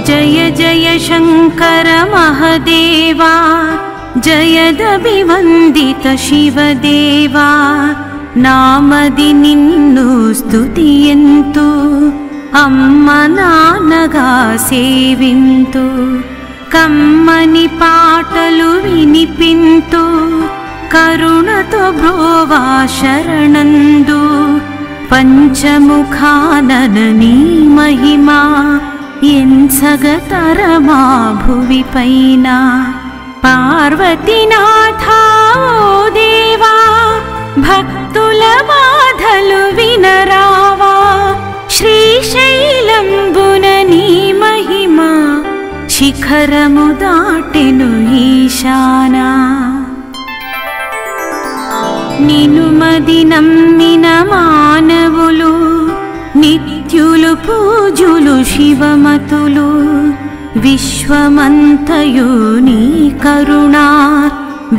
जय जय शंकर महदेवा जयदभिवंदित शिवदेवा नामदि निन्नु स्तुतियन्तु अम्म नान्नगा सेविन्तु कम्मनि पाटलु विनिपिन्तु करुणतो ब्रोवा शरणंदु पंचमुखाननी महिमा एन्सगतरमा भुवि पैन पार्वतीनाथा ओ देवा भक्तुल बाधलु विनरावा श्रीशैलंबुन नी महिमा शिखरमु दाटेनु ईशाना निनुमदि नम्मिन मानवुलु नित्युलु पूजुलु शिवमतुलु विश्वमंतयु नी करुणा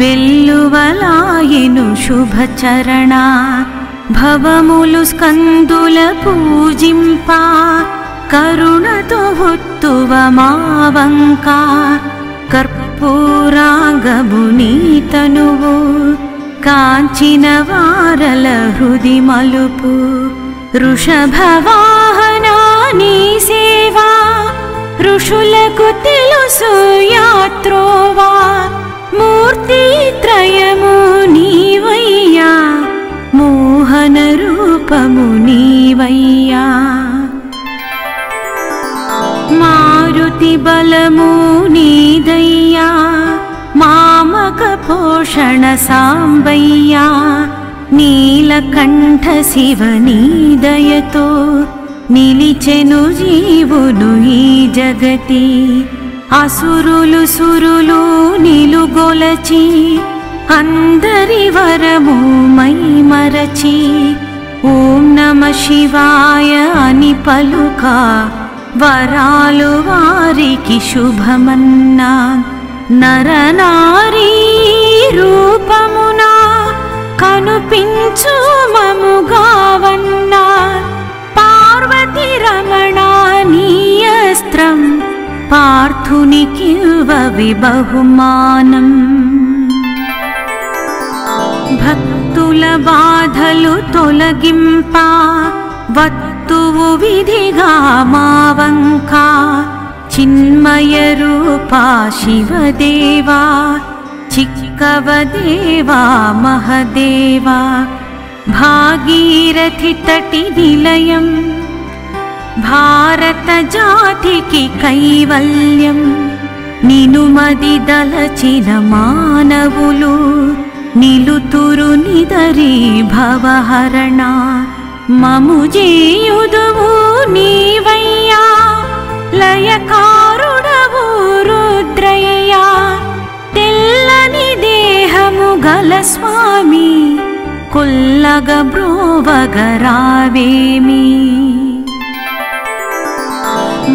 वेल्लुवलायेनु शुभचरण भवमुलु स्कंदुल पूजिंपा करुणतो हुत्तुव मावंक कर्पूरांगमु नी तनुवु कांचिन वारल हृदि मलुपु वृषभवाहना नी सेवा ऋषुलकु तेलुसु यात्रोवा मूर्ति त्रयमु नीवయ్యా मोहन रूपमु नीवయ్యా मारुति बलमु नीदయ్యా मामक पोषण सांबయ్యా नीलकंठ शिव नी दयतो निलिచెను जीवुलु ई जगति असुरुलु सुरुलु निलुगोलची अंदरि वरमु मै मरची ओम नमः शिवाय अनि पलुका वरालु वारिकी शुभमन्ना नरनारी रूपमुना कनुपिंचु ममुगावन्ना पार्वती रमणा नीयस्त्रं पार्थुनिकिव्ववि बहुमानम् भक्तुल बाधलु तोलगिंपा वत्तुवु विधिगा मावंका चिन्मय रूपा शिवदेवा चिक्कवदेवा महदेवा भागीरथी तटि निलयं भारत जातिकी कैवल्यं निनुमदि दलचिन मानवुलु निलुतुरु निदरी भवहरण ममु जेयुदुवु नीवయ్యా लयकारुडवु रुद्रయ్యా తెల్లని దేహము గల స్వామి కొల్లగ బ్రోవగరావేమి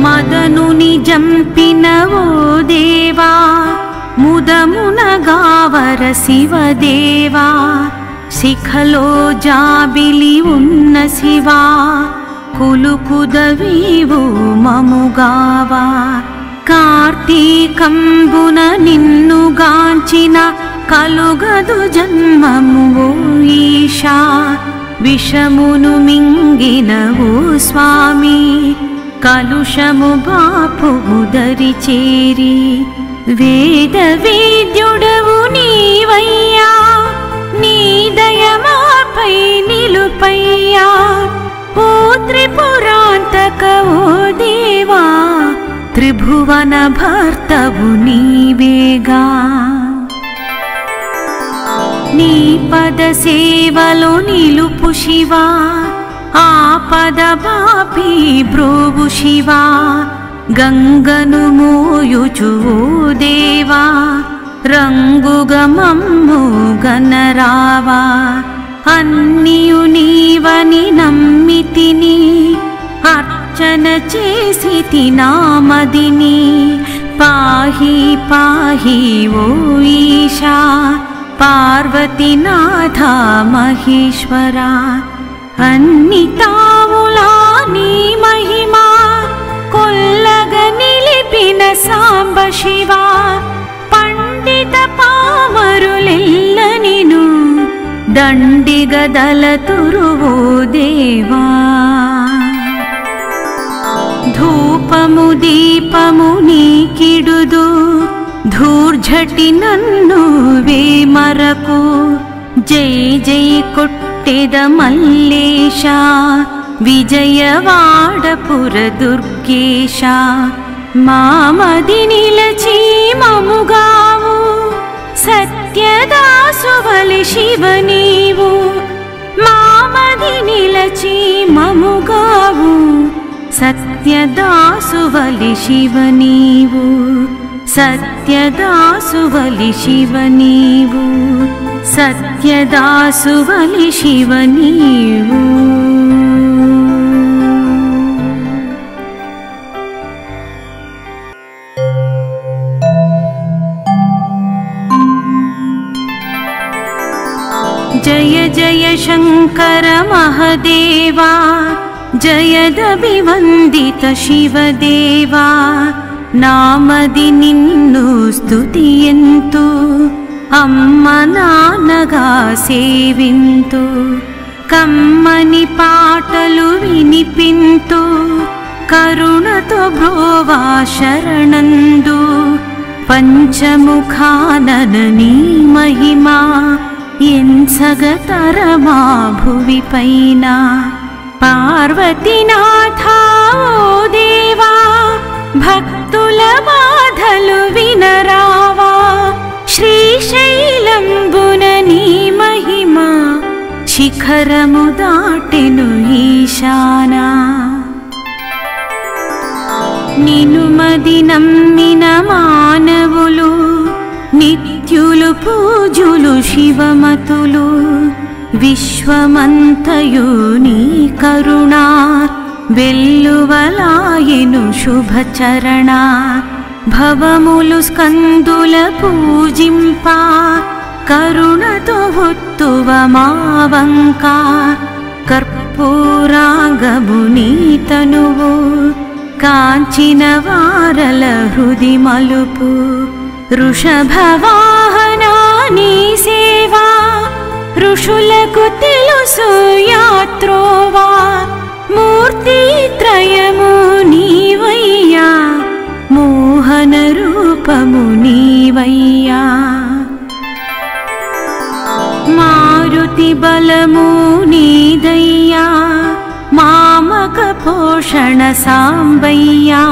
మదనుని జంపిన ఓ దేవా ముదమున గావర శివదేవా శిఖలో జాబిలి ఉన్న శివా కులుకుదవీవు మముగావా కార్తీకంబున నిన్ను గాంచిన కలుగదు జన్మము ఓ ఈశా విషమును మింగిన ఓ స్వామి కలుషము బాపు ముదరి చేరి వేద వేద్యుడవు నీవయ్యా నీ దయమాపై నిలుపయ్యా ఓ త్రిపురాంతక ఓ దేవా त्रिभुवन भर्तवु नीवेगा नी पद सेवलो निलुपु शिवा आपद बापी ब्रोवु शिवा गंगनु मोयुचु ओ देवा रंगुगमम्मु गनरावा अन्नियु नीवनि नम्मितिनि अर्चन चेसिति नामदिनी पाहि पाहि ओ ईशा पार्वतीनाथ महेश्वरा अन्नितावुला नी महिमा कोल्लग निलिपि సాంబ శివ పండిత పామరులెల్ల నిను దండిగదల తురువో దేవా ధూపము దీపము నీకిడుదు ధూర్జటి నన్ను వేమరకు జై జై కొట్టెద మల్లేశ విజయవాడపుర దుర్గేశ మామది నిలచి మముగావు సత్యదాసువలి శివ నీవు మామది నిలచి మముగావు సత్యదాసువలి శివ నీవు సత్యదాసువలి శివ నీవు సత్యదాసువలి శివ నీవు జయ జయ శంకర మహదేవా జయదభివందిత శివదేవా నామది నిన్ను స్తుతియంతు అమ్మ నాన్నగా సేవింతు కమ్మని పాటలు వినిపింతు కరుణతో బ్రోవా శరణందు పంచముఖానన నీ మహిమా ఎంసగతరమా భువి పైన పార్వతీనాథా ఓ దేవా భక్తుల బాధలు వినరావా శ్రీశైలంబున నీ మహిమా శిఖరము దాటెను ఈశానా నిన్ను మది నమ్మిన మానవులు నిత్యులు పూజులు శివమతులు విశ్వమంతయు నీ కరుణా వెల్లువలాయెను శుభచరణ భవములు స్కందుల పూజింప కరుణతో ఒత్తువ మావంక కర్పూరాంగము నీ తనువు కాంచిన వారల హృది మలుపు వృషభవాహనా నీ సేవా ఋషులకు తెలుసు యాత్రోవా మూర్తి త్రయము నీవయ్యా మోహన రూపము నీవయ్యా మారుతి బలము నీదయ్యా మామక పోషణ సాంబయ్యా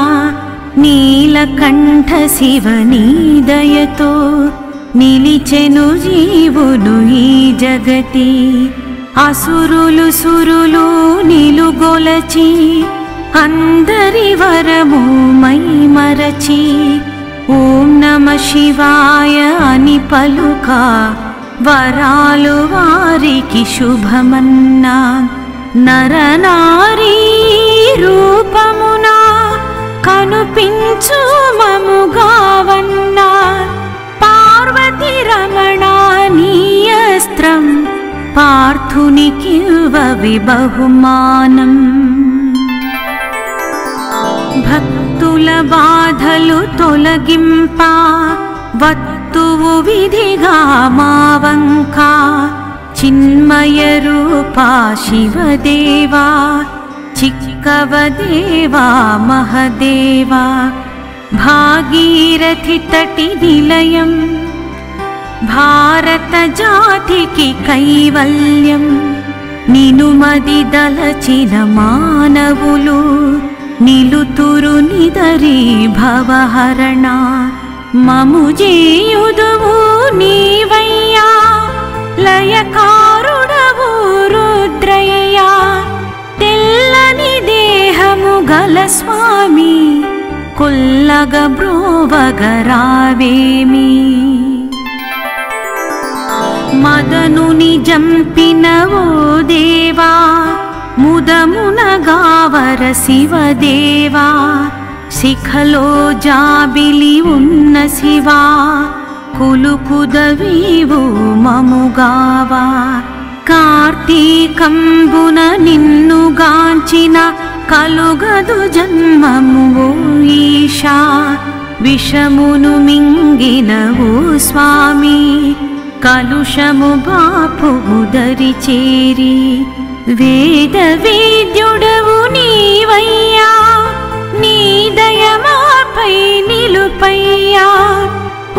నీలకంఠ శివ నీ దయతో నిలిచెను జీవులు ఈ జగతి అసురులు సురులు నిలుగొలచి అందరి వరము మై మరచి ఓం నమ శివాయ అని పలుక వరాలు వారికి శుభమన్నా నరనారీ రూపమునా కనుపించు మముగావన్నా పార్వతి రమణ నీ అస్త్రం పార్థునికివ్వవి బహుమానం భక్తుల బాధలు తొలగింప వత్తువు విధిగా మావంక చిన్మయ రూపా శివదేవా చిక్కవదేవా మహదేవా భాగీరథి తటి నిలయం భారత జాతికి కైవల్యం నినుమది దలచిన మానవులు నిలుతురు నిదరి భవహరణ మము జేయుదువు నీవయ్యా లయకారుడవు రుద్రయ్యా తెల్లని దేహము గల స్వామి కొల్లగ బ్రోవగరావేమి మదనుని జంపిన ఓ దేవా ముదమున గావర శివదేవా శిఖలో జాబిలి ఉన్న శివా కులుకుదవీవు మముగావా కార్తీకంబున నిన్నుగాంచిన కలుగదు జన్మము ఓ ఈశా విషమును మింగినవో స్వామి కలుషము బాపుము దరి చేరి వేద వేద్యుడవు నీవయ్యా నీ దయమాపై నిలుపయ్యా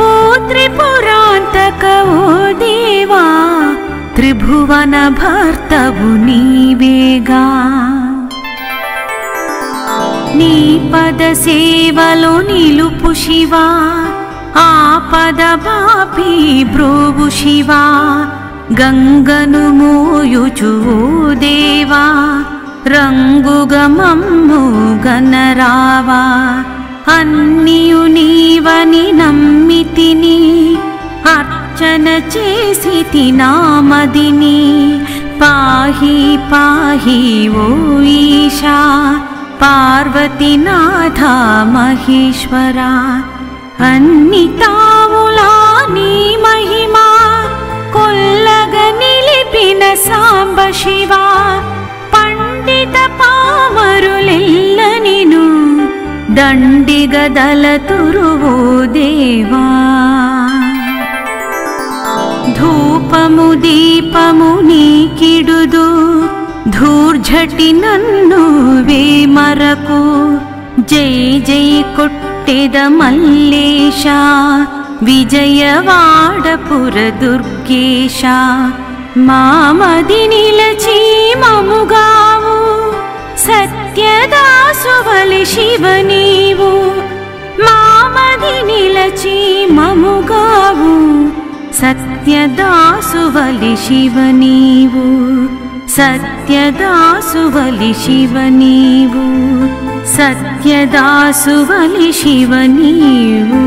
ఓ త్రిపురాంతక ఓ దేవా త్రిభువన భర్తవు నీవేగా నీ పద సేవలో నిలుపు శివా ఆపద బాపి బ్రోవు శివా గంగను మోయుచు ఓ దేవా రంగుగా మమ్ము గనరావా అన్నియు నీవని నమ్మితిని అర్చన చేసితి నామదిని పాహి పాహి ఓ ఈశా పార్వతీనాథ మహేశ్వరా అన్ని తావులా నీ మహిమా కొల్లగ నిలిపిన సాంబ శివా పండిత పామరులెల్ల నిను దండిగదలతురువో దేవా ధూపము దీపము నీకిడుదు ధూర్జటి నన్ను వేమరకు జై జై కొట్టెద మల్లేశ విజయవాడపుర దుర్గేశ మామది నిలచి మముగావు సత్యదాసువలి శివ నీవు మామది నిలచి మముగావు సత్యదాసువలి శివ నీవు సత్యదాసువలి శివ నీవు సత్యదాసువలి శివ నీవు